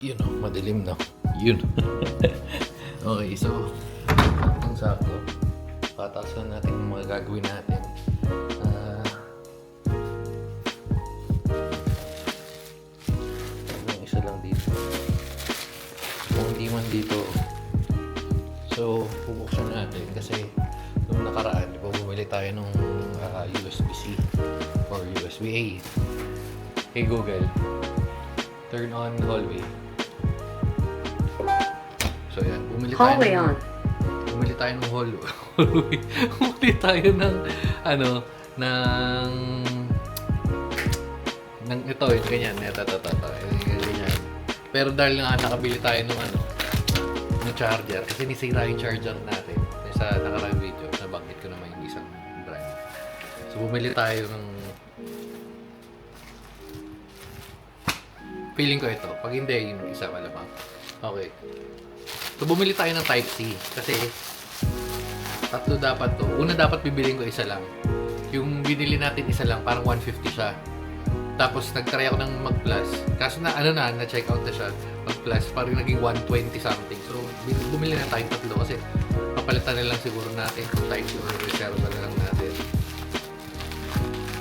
Yun o, madilim na. Yun. Okay, so, ang sakto. Patasan natin yung mga gagawin natin. Yung isa lang dito. Kung hindi man dito, so, bubuksan natin kasi nung nakaraan, di ba, bumili tayo nung USB-C or USB-A. Hey Google, turn on hallway. So yan, bumili tayo Hallway on. Bumili tayo ng hallway. Bumili tayo ng ng ito, yung ganyan, ito, ganyan. Pero dahil nga nakabili tayo ng ng charger, kasi nisira yung charger natin. Sa nakarang video, nabanggit ko naman yung isang brand. So bumili tayo ng feeling ko ito. Pag hindi, yung isa malamang. Okay. So, bumili tayo ng Type-C. Kasi, tatlo dapat to. Una dapat bibiliin ko isa lang. Yung binili natin isa lang, parang 150 siya. Tapos, nag-try ako ng Mag-Plus. Kaso na-check out na siya. Mag-Plus, parang naging 120 something. So, bumili na tayo tatlo kasi papalitan na lang siguro natin kung Type-C or reserve na lang natin.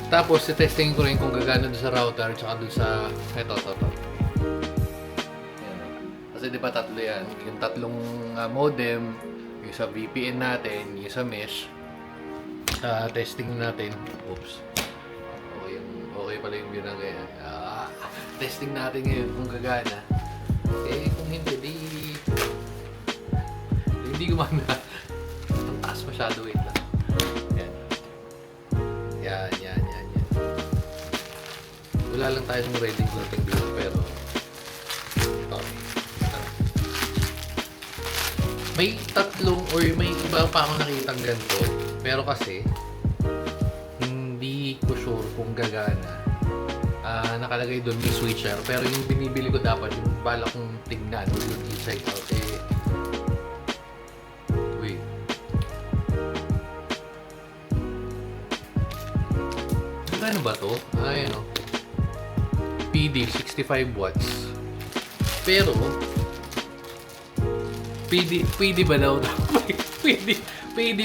Tapos, testing ko rin kung gagana doon sa router tsaka doon sa ito. Kasi di ba tatlo yan? Yung tatlong modem, yung sa VPN natin, yung sa mesh. Sa testing natin. Oops. Okay pala yung binagay. Testing natin ngayon kung gagana. Eh, kung hindi, hindi gumana. Ang taas masyado, wait lang. Yan. Wala lang tayo ng ready clothing dito, pero okay. May tatlong or may iba pa akong nakitang ganito, pero kasi hindi ko sure kung gagana. Nakalagay doon may switcher, pero yung binibili ko dapat yung bala kong tignan o yung i-check out wait. Ano ba to? Ayan o. PD 65 watts. Pero PD ba daw? PD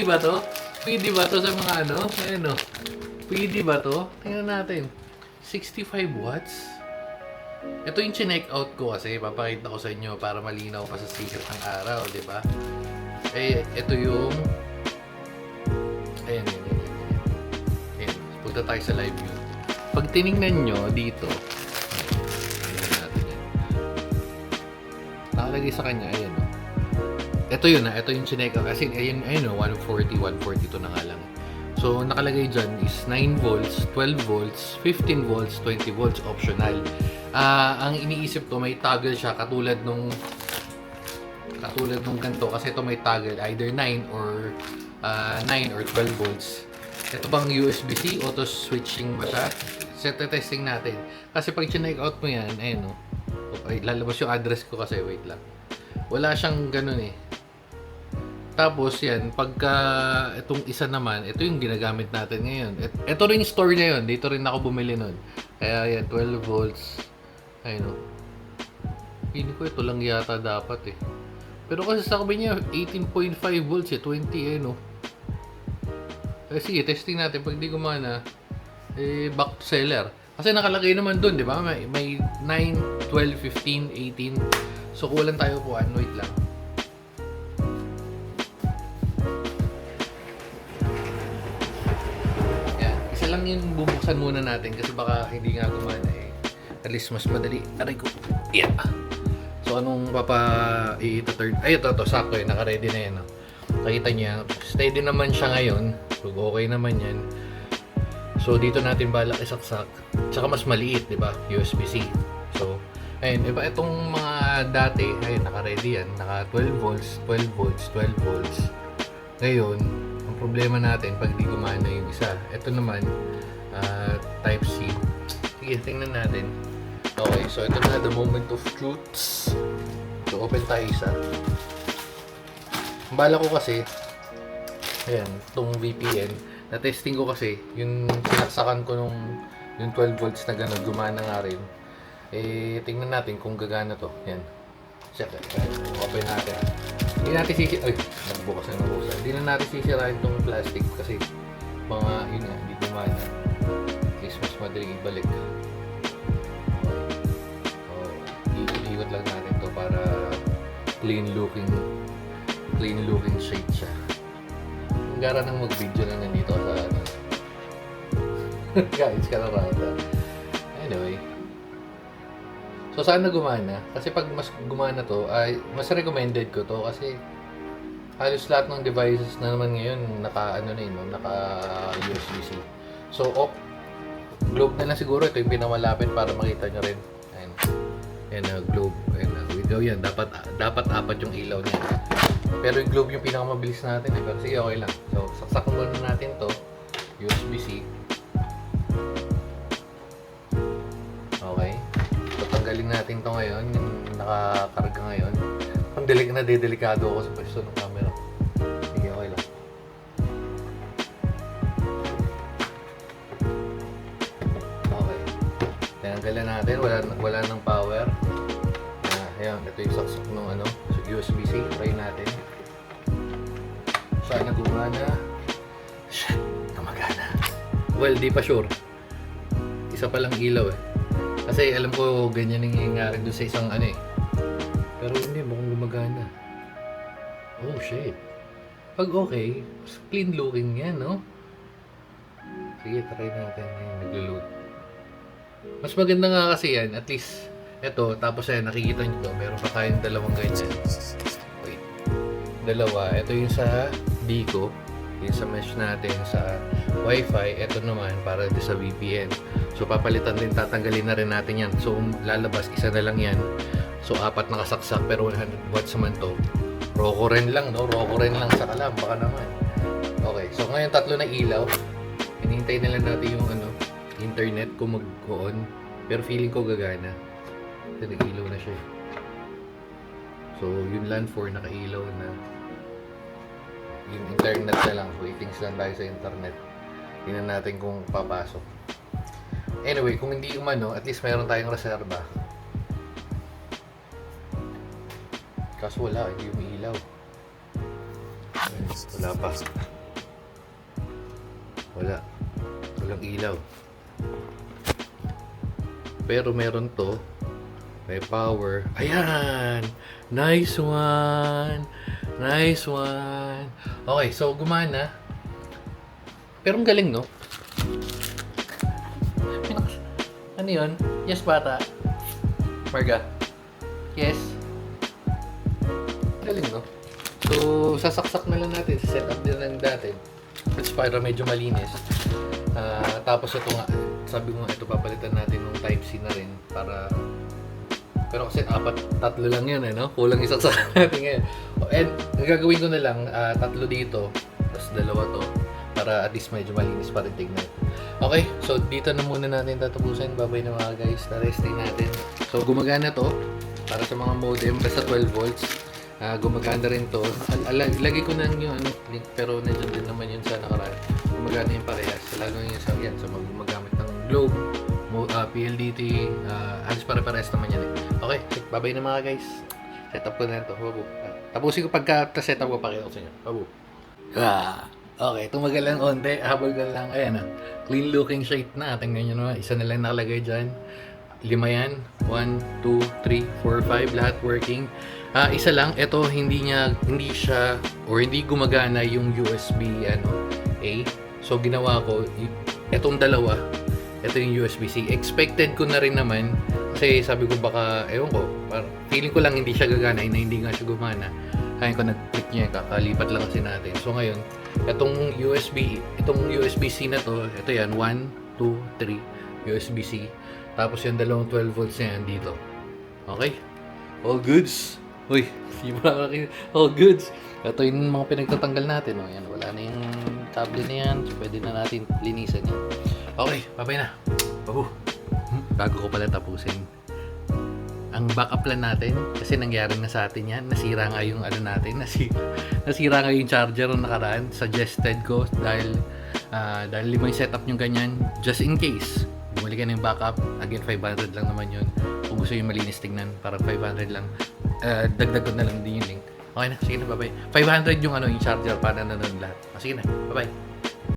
ba to? PD ba to sa mga Ayan o. PD ba to? Tingnan natin. 65 watts? Ito yung chinek out ko kasi papakita ko sa inyo para malinaw pa sa sikat ng araw, di ba? Eh, ito yung Ayan. Punta tayo sa live view. Pag tinignan nyo dito, nakalagay sa kanya, ayan o. Ito yun ito yung chinek out. Kasi ayun o, 140, 142 na nga lang. So, nakalagay dyan is 9 volts, 12 volts, 15 volts, 20 volts, optional. Ang iniisip ko, may toggle siya katulad nung ganito. Kasi ito may toggle, either 9 or 9 or 12 volts. Ito bang USB-C, auto switching ba siya? Set testing natin. Kasi pag chinek out mo yan, ayun o. Okay, lalabas yung address ko kasi, wait lang. Wala siyang ganun eh. Tapos yan, pagka itong isa naman, ito yung ginagamit natin ngayon. Ito rin yung store niya yun. Dito rin ako bumili nun. Kaya yan, 12 volts. Ayun o. Hindi ko ito lang yata dapat eh. Pero kasi sabi niya, 18.5 volts eh. 20 eh no. Sige, testing natin. Pag di gumana, back to seller. Kasi nakalagay naman dun, di ba? May 9, 12, 15, 18. So, kulang tayo po. Wait lang. Lang yung bubuksan muna natin kasi baka hindi nga gumana eh. At least mas madali. Aray ko. Yeah. So anong i-turn? Ay ito sakto eh. Naka-ready na yan. No? Nakita niya. Steady naman siya ngayon. So okay naman yan. So dito natin balak isaksak. Tsaka mas maliit, di ba? USB-C. So ayun. Iba itong mga dati. Ayun, naka-ready yan. Naka 12 volts, 12 volts, 12 volts. Ngayon, problema natin pag di gumana yung isa. Ito naman, Type-C. Sige, tingnan natin. Okay, so ito na, the moment of truth. So, open tayo isa. Ang bala ko kasi, ayan, itong VPN, na-testing ko kasi, yung sinaksakan ko nung yung 12 volts na gano'n, gumana nga rin. tingnan natin kung gagana to. Yan. Check. Open natin. Hindi natin ay, nagbukas na nagbukas. Hindi na natin sisirain tong plastic kasi mga, yun nga, hindi gumana. At least mas madaling ibalik. Ikot-ikot lang natin to para clean looking shade siya. Ang gara nang mag-video na nandito sa ano. Guys, kararata. Anyway. So, sana gumana. Kasi pag mas gumana to, ay mas recommended ko to kasi halos lahat ng devices na naman ngayon naka USB-C. So, globe na lang siguro. Ito yung pinamalapit para makita nyo rin. Ayan. Ayan, globe. Ayan, video yan. Dapat apat yung ilaw niya. Pero yung globe yung pinakamabilis natin. Pero sige, okay lang. So, saksak muna natin to. USB-C. Okay. So, tanggalin natin to ngayon. Yung nakakarga ngayon. Kung delikado ako sa pwesto ng camera. Sige, okay lang. Okay. Tanggalin natin. Wala ng power. Ayan, ito yung saksak ng USB-C. Try natin. Sana gumana. Shit, gumagana. Well, di pa sure. Isa pa lang ilaw eh. Kasi alam ko ganyan yung nangyayari doon sa isang Pero hindi, mukhang gumagana. Oh shit. Pag okay, clean looking yan, no? Sige, try natin. Ayan, nag-load. Mas maganda nga kasi yan, at least ito, tapos ayan, nakikita nyo to, meron pa tayong dalawang ganyan. Wait. Dalawa. Ito yung sa Dico, yung sa mesh natin sa Wi-Fi. Ito naman para sa VPN. So, papalitan din, tatanggalin na rin natin yan. So, lalabas, isa na lang yan. So, 4 nakasaksak, pero 100 watts naman to. Rokoren lang, no? Rokoren lang sa kalam, baka naman. Okay, so ngayon 3 na ilaw. Hinihintay na lang natin yung internet kung mag-on. Pero feeling ko gagana. Kasi nag-ilaw na siya. So, yung LAN 4 naka-ilaw na. Yung internet na lang. Waitings lang tayo sa internet. Tingnan natin kung papasok. Anyway, kung hindi umano, at least mayroon tayong reserva. Kaso wala, hindi umiilaw. Wala pa. Walang ilaw. Pero meron to. May power. Ayan! Nice one! Nice one! Okay, so gumana. Pero ang galing, no? Ano yun? Yes, bata. Marga. Yes. Galing, no? So, sasaksak na lang natin. Set-up din lang natin. It's para medyo malinis. Tapos ito nga, sabi ko nga, ito papalitan natin ng Type-C na rin para. Pero kasi 3 lang yun, no? Kulang isaksak natin ngayon. And gagawin ko na lang 3 dito, tapos 2 to, para at least medyo malinis pa rin tignan. Okay, so dito na muna natin tatapusin. Bye-bye na mga guys, na-resting natin. So gumagana to, para sa mga modem, basta 12 volts. Gumagana rin to. Lagi ko na yung link, pero nandiyan din naman yun sa nakaraan. Gumagana yung parehas. Lalo yun sa gumagamit ng Globe, PLDT, halos pare-parehas naman yan. Okay, bye-bye na mga guys. Set up ko na ito. Babu. Tapusin ko pagka-set up ko, pakita ko sa inyo. Babu. Okay, tumagal lang onte. Habol ka lang. Ayan na. Clean looking shade na. Tingnan nyo naman. Isa na lang nakalagay dyan. 5 yan. 1, 2, 3, 4, 5. Lahat working. Isa lang. Ito, hindi siya, or hindi gumagana yung USB A. So, ginawa ko, itong dalawa, ito yung USB-C. Expected ko na rin naman, kasi sabi ko baka, ewan ko, feeling ko lang hindi siya gagana, na hindi nga siya gumana. Kaya ko nag-click niya, kakalipat lang kasi natin. So, ngayon, itong USB-C na to, ito yan, 1, 2, 3, USB-C. Tapos yung dalawang 12 volts na yan dito. Okay? All goods. Uy, di ba all goods. Ito yung mga pinagtatanggal natin. Oh. Yan, wala na yung cable na yan. So, pwede na natin linisan yan. Okay, bye-bye na. Babu. Bago ko pala tapusin. Ang backup plan natin, kasi nangyari na sa atin yan. Nasira nga yung natin. Nasira nga yung charger ng nakaraan. Suggested ko dahil 5 yung setup nyo ganyan. Just in case Bumili ka ng backup. Again, 500 lang naman yun. Kung gusto yung malinis tingnan, parang 500 lang. Dagdag ko na lang din yung link. Okay na, sige na, bye-bye. 500 yung yung charger para nanonood lahat. Sige na, bye-bye.